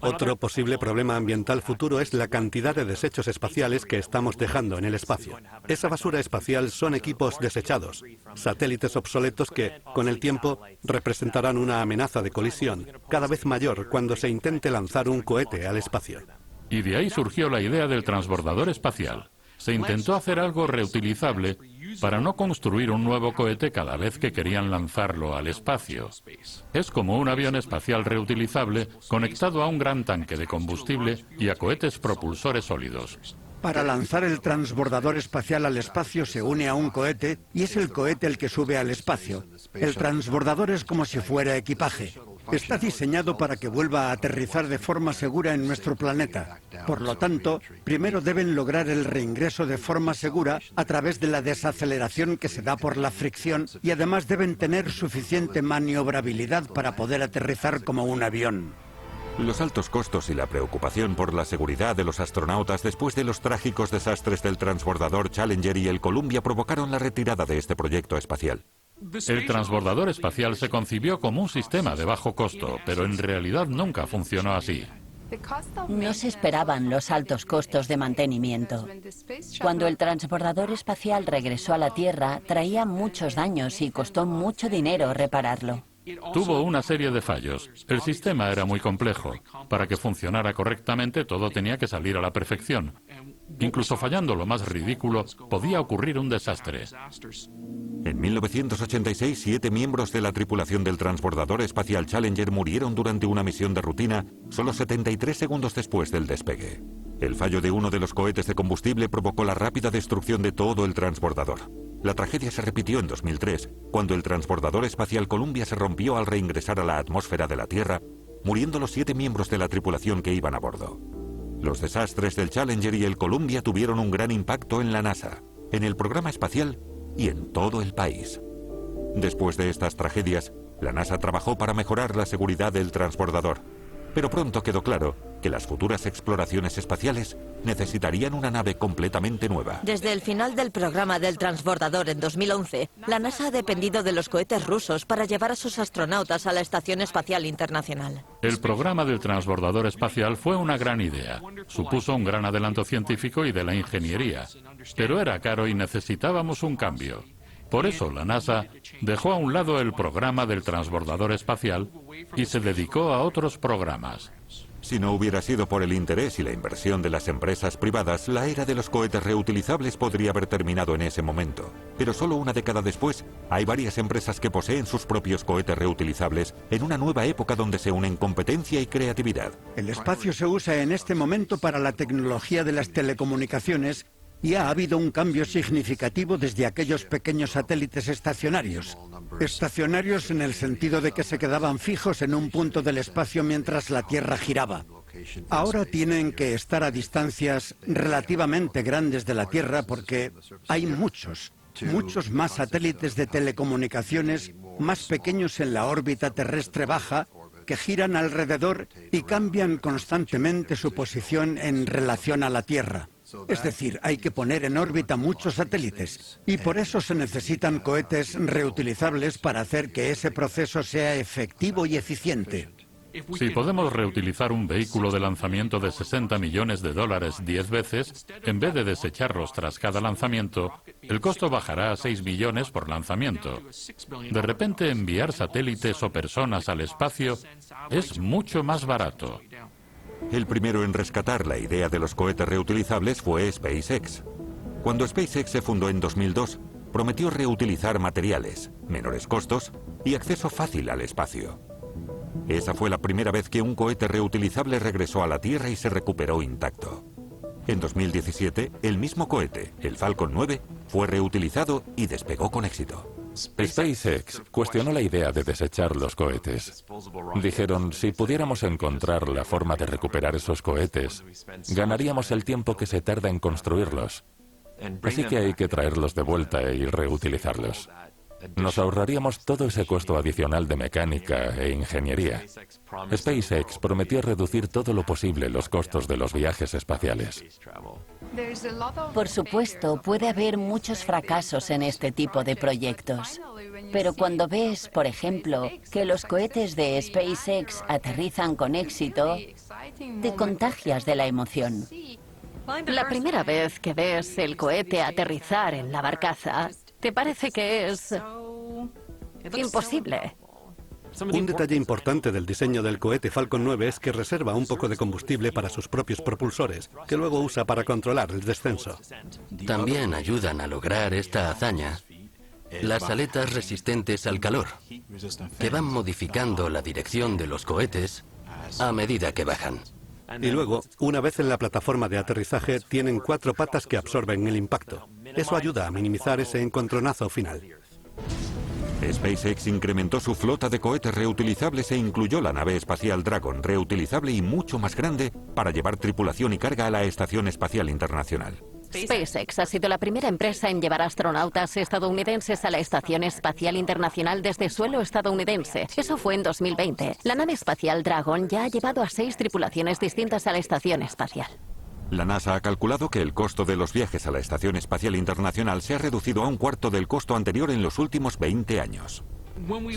Otro posible problema ambiental futuro es la cantidad de desechos espaciales que estamos dejando en el espacio. Esa basura espacial son equipos desechados, satélites obsoletos que, con el tiempo, representarán una amenaza de colisión cada vez mayor cuando se intente lanzar un cohete al espacio. Y de ahí surgió la idea del transbordador espacial. Se intentó hacer algo reutilizable para no construir un nuevo cohete cada vez que querían lanzarlo al espacio. Es como un avión espacial reutilizable conectado a un gran tanque de combustible y a cohetes propulsores sólidos. Para lanzar el transbordador espacial al espacio se une a un cohete y es el cohete el que sube al espacio. El transbordador es como si fuera equipaje. Está diseñado para que vuelva a aterrizar de forma segura en nuestro planeta. Por lo tanto, primero deben lograr el reingreso de forma segura a través de la desaceleración que se da por la fricción y además deben tener suficiente maniobrabilidad para poder aterrizar como un avión. Los altos costos y la preocupación por la seguridad de los astronautas después de los trágicos desastres del transbordador Challenger y el Columbia provocaron la retirada de este proyecto espacial. El transbordador espacial se concibió como un sistema de bajo costo, pero en realidad nunca funcionó así. No se esperaban los altos costos de mantenimiento. Cuando el transbordador espacial regresó a la Tierra, traía muchos daños y costó mucho dinero repararlo. Tuvo una serie de fallos. El sistema era muy complejo. Para que funcionara correctamente, todo tenía que salir a la perfección. Incluso fallando lo más ridículo, podía ocurrir un desastre. En 1986, 7 miembros de la tripulación del transbordador espacial Challenger murieron durante una misión de rutina solo 73 segundos después del despegue. El fallo de uno de los cohetes de combustible provocó la rápida destrucción de todo el transbordador. La tragedia se repitió en 2003, cuando el transbordador espacial Columbia se rompió al reingresar a la atmósfera de la Tierra, muriendo los 7 miembros de la tripulación que iban a bordo. Los desastres del Challenger y el Columbia tuvieron un gran impacto en la NASA, en el programa espacial y en todo el país. Después de estas tragedias, la NASA trabajó para mejorar la seguridad del transbordador, pero pronto quedó claro que las futuras exploraciones espaciales necesitarían una nave completamente nueva. Desde el final del programa del transbordador en 2011, la NASA ha dependido de los cohetes rusos para llevar a sus astronautas a la Estación Espacial Internacional. El programa del transbordador espacial fue una gran idea. Supuso un gran adelanto científico y de la ingeniería, pero era caro y necesitábamos un cambio. Por eso la NASA dejó a un lado el programa del transbordador espacial y se dedicó a otros programas. Si no hubiera sido por el interés y la inversión de las empresas privadas, la era de los cohetes reutilizables podría haber terminado en ese momento. Pero solo una década después, hay varias empresas que poseen sus propios cohetes reutilizables en una nueva época donde se unen competencia y creatividad. El espacio se usa en este momento para la tecnología de las telecomunicaciones y ha habido un cambio significativo desde aquellos pequeños satélites estacionarios. Estacionarios en el sentido de que se quedaban fijos en un punto del espacio mientras la Tierra giraba. Ahora tienen que estar a distancias relativamente grandes de la Tierra porque hay muchos más satélites de telecomunicaciones más pequeños en la órbita terrestre baja que giran alrededor y cambian constantemente su posición en relación a la Tierra. Es decir, hay que poner en órbita muchos satélites y por eso se necesitan cohetes reutilizables para hacer que ese proceso sea efectivo y eficiente. Si podemos reutilizar un vehículo de lanzamiento de $60 millones 10 veces, en vez de desecharlos tras cada lanzamiento, el costo bajará a 6 millones por lanzamiento. De repente, enviar satélites o personas al espacio es mucho más barato. El primero en rescatar la idea de los cohetes reutilizables fue SpaceX. Cuando SpaceX se fundó en 2002, prometió reutilizar materiales, menores costos y acceso fácil al espacio. Esa fue la primera vez que un cohete reutilizable regresó a la Tierra y se recuperó intacto. En 2017, el mismo cohete, el Falcon 9, fue reutilizado y despegó con éxito. SpaceX cuestionó la idea de desechar los cohetes. Dijeron, si pudiéramos encontrar la forma de recuperar esos cohetes, ganaríamos el tiempo que se tarda en construirlos. Así que hay que traerlos de vuelta y reutilizarlos. Nos ahorraríamos todo ese costo adicional de mecánica e ingeniería. SpaceX prometió reducir todo lo posible los costos de los viajes espaciales. Por supuesto, puede haber muchos fracasos en este tipo de proyectos. Pero cuando ves, por ejemplo, que los cohetes de SpaceX aterrizan con éxito, te contagias de la emoción. La primera vez que ves el cohete aterrizar en la barcaza, te parece que es imposible. Un detalle importante del diseño del cohete Falcon 9 es que reserva un poco de combustible para sus propios propulsores, que luego usa para controlar el descenso. También ayudan a lograr esta hazaña las aletas resistentes al calor, que van modificando la dirección de los cohetes a medida que bajan. Y luego, una vez en la plataforma de aterrizaje, tienen 4 patas que absorben el impacto. Eso ayuda a minimizar ese encontronazo final. SpaceX incrementó su flota de cohetes reutilizables e incluyó la nave espacial Dragon, reutilizable y mucho más grande, para llevar tripulación y carga a la Estación Espacial Internacional. SpaceX ha sido la primera empresa en llevar astronautas estadounidenses a la Estación Espacial Internacional desde suelo estadounidense. Eso fue en 2020. La nave espacial Dragon ya ha llevado a 6 tripulaciones distintas a la Estación Espacial. La NASA ha calculado que el costo de los viajes a la Estación Espacial Internacional se ha reducido a 1/4 del costo anterior en los últimos 20 años.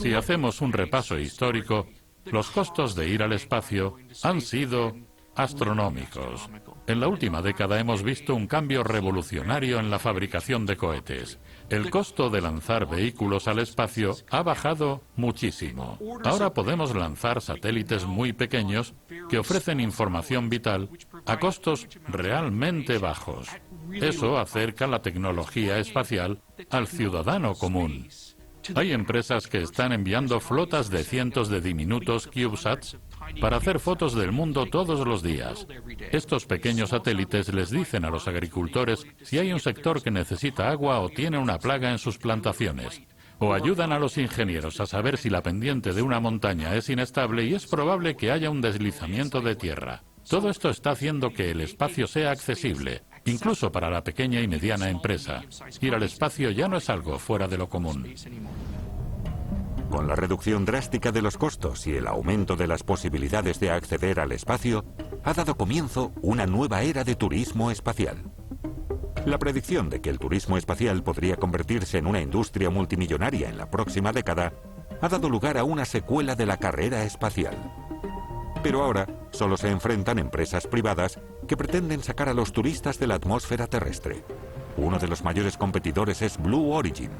Si hacemos un repaso histórico, los costos de ir al espacio han sido astronómicos. En la última década hemos visto un cambio revolucionario en la fabricación de cohetes. El costo de lanzar vehículos al espacio ha bajado muchísimo. Ahora podemos lanzar satélites muy pequeños que ofrecen información vital a costos realmente bajos. Eso acerca la tecnología espacial al ciudadano común. Hay empresas que están enviando flotas de cientos de diminutos CubeSats para hacer fotos del mundo todos los días. Estos pequeños satélites les dicen a los agricultores si hay un sector que necesita agua o tiene una plaga en sus plantaciones. O ayudan a los ingenieros a saber si la pendiente de una montaña es inestable y es probable que haya un deslizamiento de tierra. Todo esto está haciendo que el espacio sea accesible, incluso para la pequeña y mediana empresa. Ir al espacio ya no es algo fuera de lo común. Con la reducción drástica de los costos y el aumento de las posibilidades de acceder al espacio, ha dado comienzo una nueva era de turismo espacial. La predicción de que el turismo espacial podría convertirse en una industria multimillonaria en la próxima década ha dado lugar a una secuela de la carrera espacial. Pero ahora solo se enfrentan empresas privadas que pretenden sacar a los turistas de la atmósfera terrestre. Uno de los mayores competidores es Blue Origin,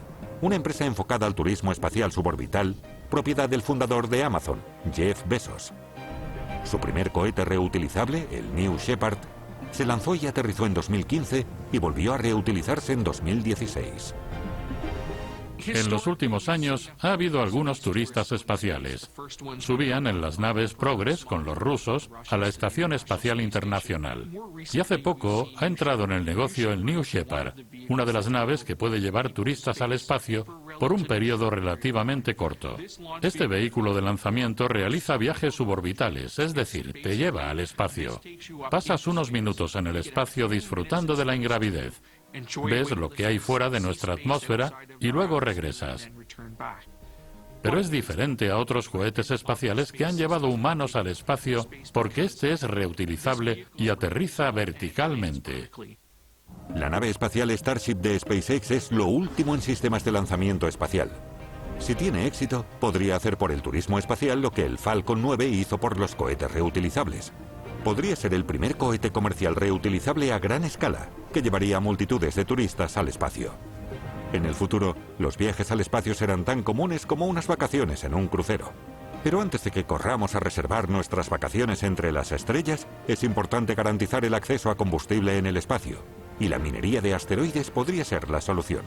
una empresa enfocada al turismo espacial suborbital, propiedad del fundador de Amazon, Jeff Bezos. Su primer cohete reutilizable, el New Shepard, se lanzó y aterrizó en 2015 y volvió a reutilizarse en 2016. En los últimos años ha habido algunos turistas espaciales. Subían en las naves Progress con los rusos a la Estación Espacial Internacional. Y hace poco ha entrado en el negocio el New Shepard, una de las naves que puede llevar turistas al espacio por un periodo relativamente corto. Este vehículo de lanzamiento realiza viajes suborbitales, es decir, te lleva al espacio. Pasas unos minutos en el espacio disfrutando de la ingravidez. Ves lo que hay fuera de nuestra atmósfera y luego regresas. Pero es diferente a otros cohetes espaciales que han llevado humanos al espacio porque este es reutilizable y aterriza verticalmente. La nave espacial Starship de SpaceX es lo último en sistemas de lanzamiento espacial. Si tiene éxito, podría hacer por el turismo espacial lo que el Falcon 9 hizo por los cohetes reutilizables. Podría ser el primer cohete comercial reutilizable a gran escala, que llevaría a multitudes de turistas al espacio. En el futuro, los viajes al espacio serán tan comunes como unas vacaciones en un crucero. Pero antes de que corramos a reservar nuestras vacaciones entre las estrellas, es importante garantizar el acceso a combustible en el espacio, y la minería de asteroides podría ser la solución.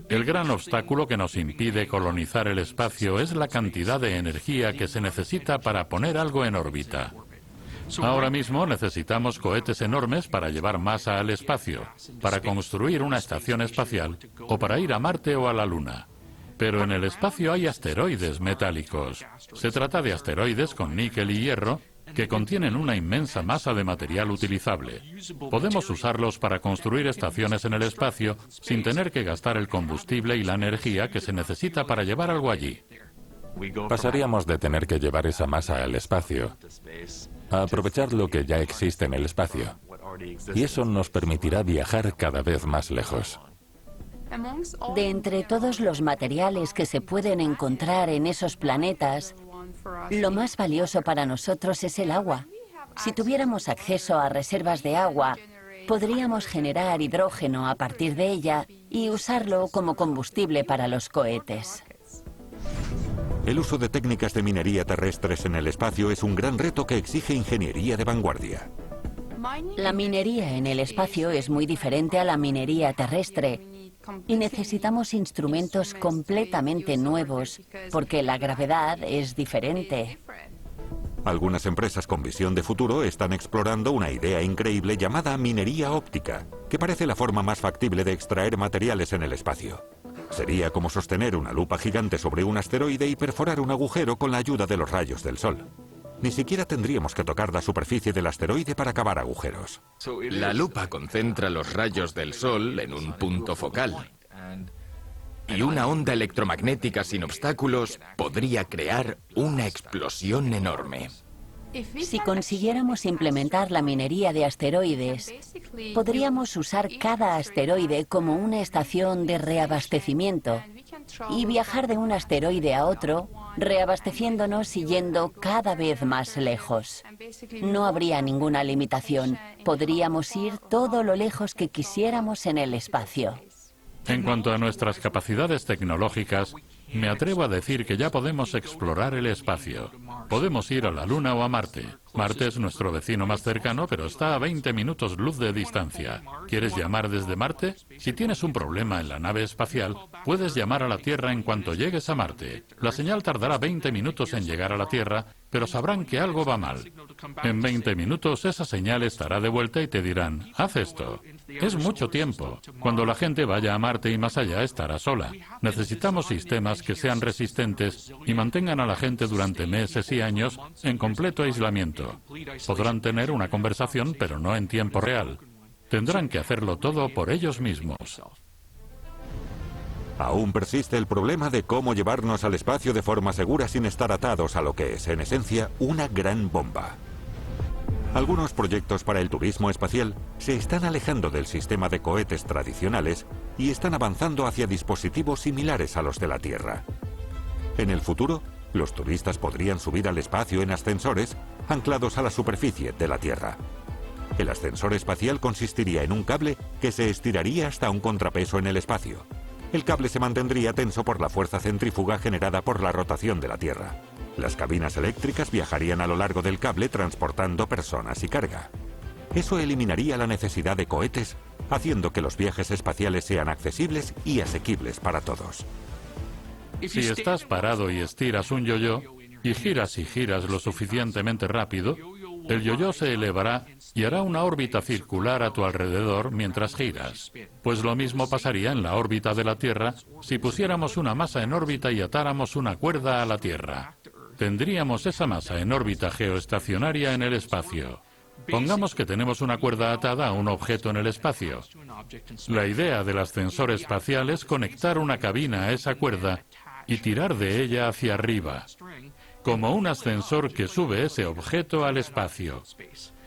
El gran obstáculo que nos impide colonizar el espacio es la cantidad de energía que se necesita para poner algo en órbita. Ahora mismo necesitamos cohetes enormes para llevar masa al espacio, para construir una estación espacial o para ir a Marte o a la Luna. Pero en el espacio hay asteroides metálicos. Se trata de asteroides con níquel y hierro que contienen una inmensa masa de material utilizable. Podemos usarlos para construir estaciones en el espacio sin tener que gastar el combustible y la energía que se necesita para llevar algo allí. Pasaríamos de tener que llevar esa masa al espacio a aprovechar lo que ya existe en el espacio. Y eso nos permitirá viajar cada vez más lejos. De entre todos los materiales que se pueden encontrar en esos planetas, lo más valioso para nosotros es el agua. Si tuviéramos acceso a reservas de agua, podríamos generar hidrógeno a partir de ella y usarlo como combustible para los cohetes. El uso de técnicas de minería terrestres en el espacio es un gran reto que exige ingeniería de vanguardia. La minería en el espacio es muy diferente a la minería terrestre y necesitamos instrumentos completamente nuevos porque la gravedad es diferente. Algunas empresas con visión de futuro están explorando una idea increíble llamada minería óptica, que parece la forma más factible de extraer materiales en el espacio. Sería como sostener una lupa gigante sobre un asteroide y perforar un agujero con la ayuda de los rayos del Sol. Ni siquiera tendríamos que tocar la superficie del asteroide para cavar agujeros. La lupa concentra los rayos del Sol en un punto focal. Y una onda electromagnética sin obstáculos podría crear una explosión enorme. Si consiguiéramos implementar la minería de asteroides, podríamos usar cada asteroide como una estación de reabastecimiento y viajar de un asteroide a otro, reabasteciéndonos y yendo cada vez más lejos. No habría ninguna limitación. Podríamos ir todo lo lejos que quisiéramos en el espacio. En cuanto a nuestras capacidades tecnológicas, me atrevo a decir que ya podemos explorar el espacio. Podemos ir a la Luna o a Marte. Marte es nuestro vecino más cercano, pero está a 20 minutos luz de distancia. ¿Quieres llamar desde Marte? Si tienes un problema en la nave espacial, puedes llamar a la Tierra en cuanto llegues a Marte. La señal tardará 20 minutos en llegar a la Tierra, pero sabrán que algo va mal. En 20 minutos esa señal estará de vuelta y te dirán, haz esto. Es mucho tiempo. Cuando la gente vaya a Marte y más allá estará sola. Necesitamos sistemas que sean resistentes y mantengan a la gente durante meses y años en completo aislamiento. Podrán tener una conversación, pero no en tiempo real. Tendrán que hacerlo todo por ellos mismos. Aún persiste el problema de cómo llevarnos al espacio de forma segura sin estar atados a lo que es, en esencia, una gran bomba. Algunos proyectos para el turismo espacial se están alejando del sistema de cohetes tradicionales y están avanzando hacia dispositivos similares a los de la Tierra. En el futuro, los turistas podrían subir al espacio en ascensores anclados a la superficie de la Tierra. El ascensor espacial consistiría en un cable que se estiraría hasta un contrapeso en el espacio. El cable se mantendría tenso por la fuerza centrífuga generada por la rotación de la Tierra. Las cabinas eléctricas viajarían a lo largo del cable transportando personas y carga. Eso eliminaría la necesidad de cohetes, haciendo que los viajes espaciales sean accesibles y asequibles para todos. Si estás parado y estiras un yo-yo, y giras lo suficientemente rápido, el yo-yo se elevará y hará una órbita circular a tu alrededor mientras giras. Pues lo mismo pasaría en la órbita de la Tierra si pusiéramos una masa en órbita y atáramos una cuerda a la Tierra. Tendríamos esa masa en órbita geoestacionaria en el espacio. Pongamos que tenemos una cuerda atada a un objeto en el espacio. La idea del ascensor espacial es conectar una cabina a esa cuerda y tirar de ella hacia arriba, como un ascensor que sube ese objeto al espacio.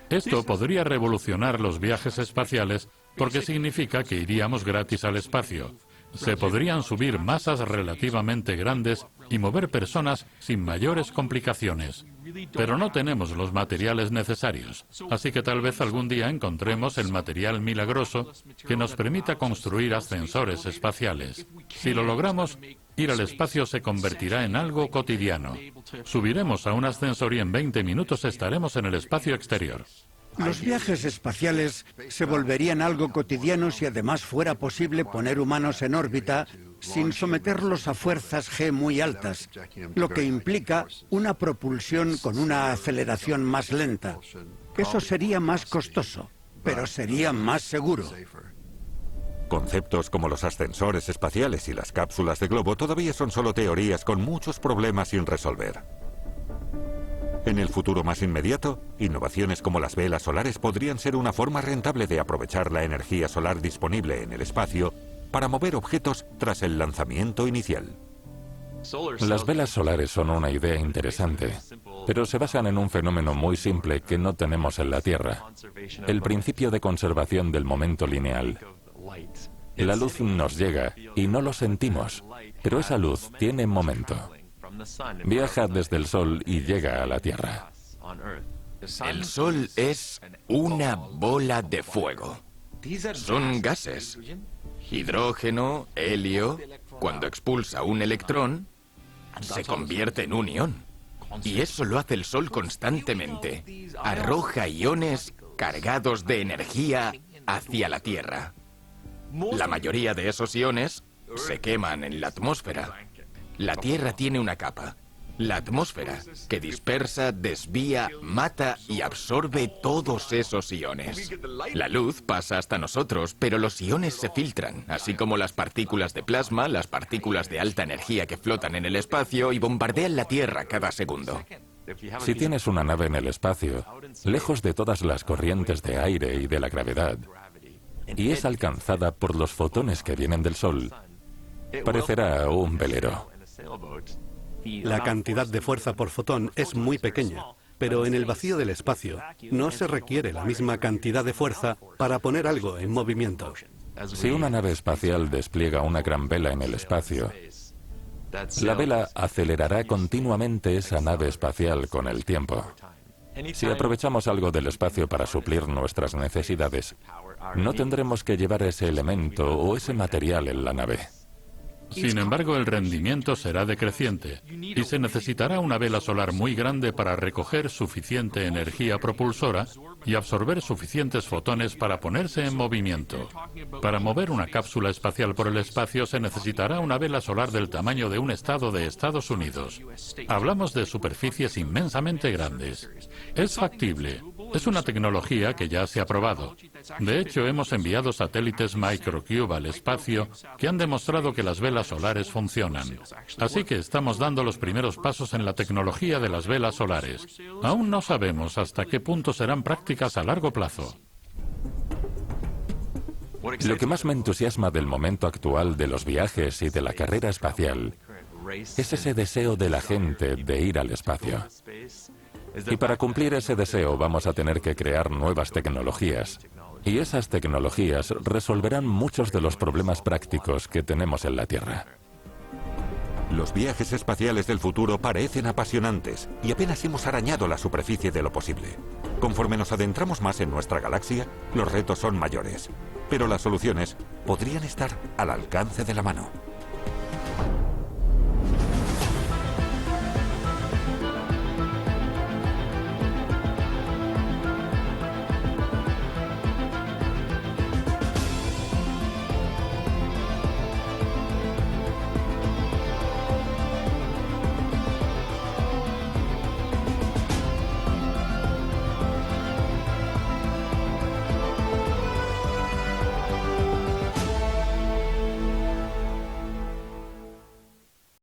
Esto podría revolucionar los viajes espaciales porque significa que iríamos gratis al espacio. Se podrían subir masas relativamente grandes y mover personas sin mayores complicaciones. Pero no tenemos los materiales necesarios, así que tal vez algún día encontremos el material milagroso que nos permita construir ascensores espaciales. Si lo logramos, ir al espacio se convertirá en algo cotidiano. Subiremos a un ascensor y en 20 minutos estaremos en el espacio exterior. Los viajes espaciales se volverían algo cotidiano si además fuera posible poner humanos en órbita sin someterlos a fuerzas G muy altas, lo que implica una propulsión con una aceleración más lenta. Eso sería más costoso, pero sería más seguro. Conceptos como los ascensores espaciales y las cápsulas de globo todavía son solo teorías con muchos problemas sin resolver. En el futuro más inmediato, innovaciones como las velas solares podrían ser una forma rentable de aprovechar la energía solar disponible en el espacio para mover objetos tras el lanzamiento inicial. Las velas solares son una idea interesante, pero se basan en un fenómeno muy simple que no tenemos en la Tierra: el principio de conservación del momento lineal. La luz nos llega y no lo sentimos, pero esa luz tiene momento. Viaja desde el Sol y llega a la Tierra. El Sol es una bola de fuego. Son gases. Hidrógeno, helio. Cuando expulsa un electrón, se convierte en un ion. Y eso lo hace el Sol constantemente. Arroja iones cargados de energía hacia la Tierra. La mayoría de esos iones se queman en la atmósfera. La Tierra tiene una capa, la atmósfera, que dispersa, desvía, mata y absorbe todos esos iones. La luz pasa hasta nosotros, pero los iones se filtran, así como las partículas de plasma, las partículas de alta energía que flotan en el espacio y bombardean la Tierra cada segundo. Si tienes una nave en el espacio, lejos de todas las corrientes de aire y de la gravedad, y es alcanzada por los fotones que vienen del Sol, parecerá un velero. La cantidad de fuerza por fotón es muy pequeña, pero en el vacío del espacio no se requiere la misma cantidad de fuerza para poner algo en movimiento. Si una nave espacial despliega una gran vela en el espacio, la vela acelerará continuamente esa nave espacial con el tiempo. Si aprovechamos algo del espacio para suplir nuestras necesidades, no tendremos que llevar ese elemento o ese material en la nave. Sin embargo, el rendimiento será decreciente y se necesitará una vela solar muy grande para recoger suficiente energía propulsora y absorber suficientes fotones para ponerse en movimiento. Para mover una cápsula espacial por el espacio se necesitará una vela solar del tamaño de un estado de Estados Unidos. Hablamos de superficies inmensamente grandes. Es factible. Es una tecnología que ya se ha probado. De hecho, hemos enviado satélites Microcube al espacio que han demostrado que las velas solares funcionan. Así que estamos dando los primeros pasos en la tecnología de las velas solares. Aún no sabemos hasta qué punto serán prácticas a largo plazo. Lo que más me entusiasma del momento actual de los viajes y de la carrera espacial es ese deseo de la gente de ir al espacio. Y para cumplir ese deseo vamos a tener que crear nuevas tecnologías. Y esas tecnologías resolverán muchos de los problemas prácticos que tenemos en la Tierra. Los viajes espaciales del futuro parecen apasionantes y apenas hemos arañado la superficie de lo posible. Conforme nos adentramos más en nuestra galaxia, los retos son mayores, pero las soluciones podrían estar al alcance de la mano.